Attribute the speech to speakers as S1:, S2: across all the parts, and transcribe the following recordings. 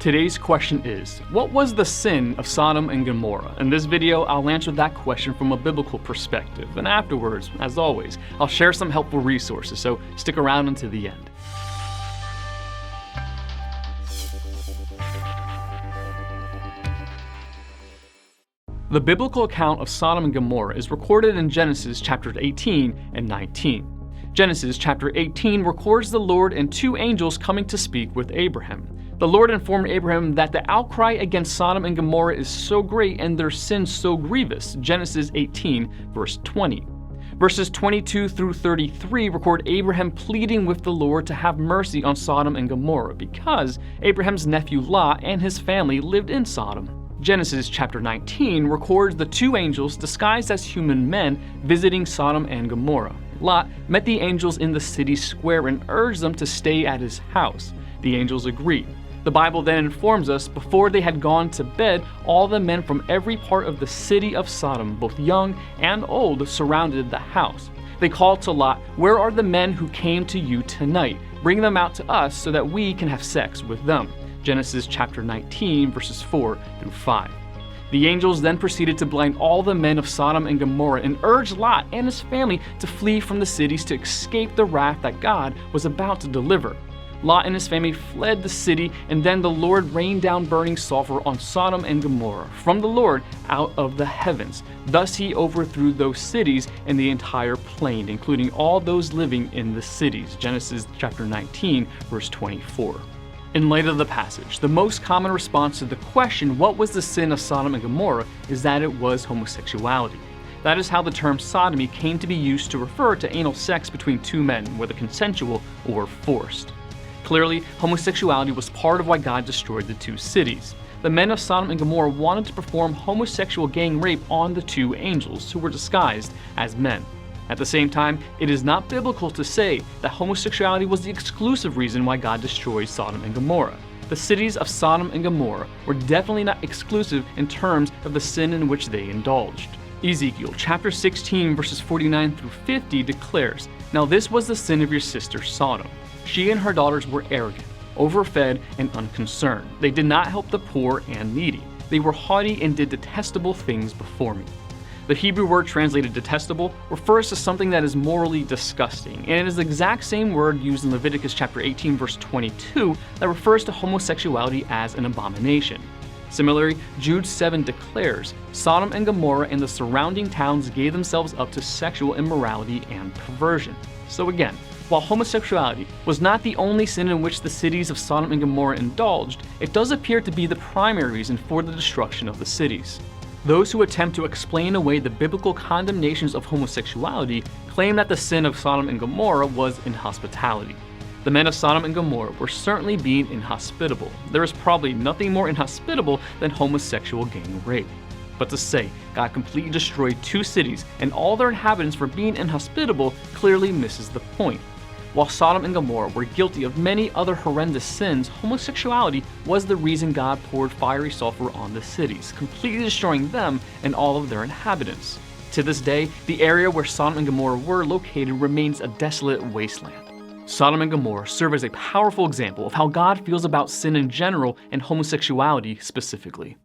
S1: Today's question is, what was the sin of Sodom and Gomorrah? In this video, I'll answer that question from a biblical perspective, and afterwards, as always, I'll share some helpful resources, so stick around until the end. The biblical account of Sodom and Gomorrah is recorded in Genesis chapters 18 and 19. Genesis chapter 18 records the Lord and two angels coming to speak with Abraham. The Lord informed Abraham that the outcry against Sodom and Gomorrah is so great and their sin so grievous. Genesis 18, verse 20. Verses 22 through 33 record Abraham pleading with the Lord to have mercy on Sodom and Gomorrah because Abraham's nephew Lot and his family lived in Sodom. Genesis chapter 19 records the two angels disguised as human men visiting Sodom and Gomorrah. Lot met the angels in the city square and urged them to stay at his house. The angels agreed. The Bible then informs us before they had gone to bed, all the men from every part of the city of Sodom, both young and old, surrounded the house. They called to Lot, "Where are the men who came to you tonight? Bring them out to us so that we can have sex with them." Genesis chapter 19, verses 4 through 5. The angels then proceeded to blind all the men of Sodom and Gomorrah and urged Lot and his family to flee from the cities to escape the wrath that God was about to deliver. Lot and his family fled the city, and then the Lord rained down burning sulfur on Sodom and Gomorrah from the Lord out of the heavens. Thus he overthrew those cities and the entire plain, including all those living in the cities. Genesis chapter 19, verse 24. In light of the passage, the most common response to the question, what was the sin of Sodom and Gomorrah, is that it was homosexuality. That is how the term sodomy came to be used to refer to anal sex between two men, whether consensual or forced. Clearly, homosexuality was part of why God destroyed the two cities. The men of Sodom and Gomorrah wanted to perform homosexual gang rape on the two angels, who were disguised as men. At the same time, it is not biblical to say that homosexuality was the exclusive reason why God destroyed Sodom and Gomorrah. The cities of Sodom and Gomorrah were definitely not exclusive in terms of the sin in which they indulged. Ezekiel chapter 16 verses 49 through 50 declares, "Now this was the sin of your sister Sodom. She and her daughters were arrogant, overfed, and unconcerned. They did not help the poor and needy. They were haughty and did detestable things before me." The Hebrew word translated detestable refers to something that is morally disgusting, and it is the exact same word used in Leviticus chapter 18 verse 22 that refers to homosexuality as an abomination. Similarly, Jude 7 declares, "Sodom and Gomorrah and the surrounding towns gave themselves up to sexual immorality and perversion." So again, while homosexuality was not the only sin in which the cities of Sodom and Gomorrah indulged, it does appear to be the primary reason for the destruction of the cities. Those who attempt to explain away the biblical condemnations of homosexuality claim that the sin of Sodom and Gomorrah was inhospitality. The men of Sodom and Gomorrah were certainly being inhospitable. There is probably nothing more inhospitable than homosexual gang rape. But to say God completely destroyed two cities and all their inhabitants for being inhospitable clearly misses the point. While Sodom and Gomorrah were guilty of many other horrendous sins, homosexuality was the reason God poured fiery sulfur on the cities, completely destroying them and all of their inhabitants. To this day, the area where Sodom and Gomorrah were located remains a desolate wasteland. Sodom and Gomorrah serve as a powerful example of how God feels about sin in general and homosexuality specifically.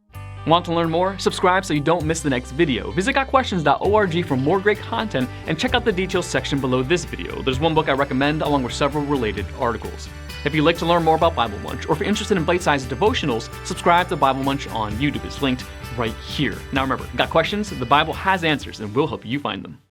S1: Want to learn more? Subscribe so you don't miss the next video. Visit gotquestions.org for more great content and check out the details section below this video. There's one book I recommend along with several related articles. If you'd like to learn more about Bible Munch, or if you're interested in bite-sized devotionals, subscribe to Bible Munch on YouTube. It's linked right here. Now remember, got questions? The Bible has answers and we'll help you find them.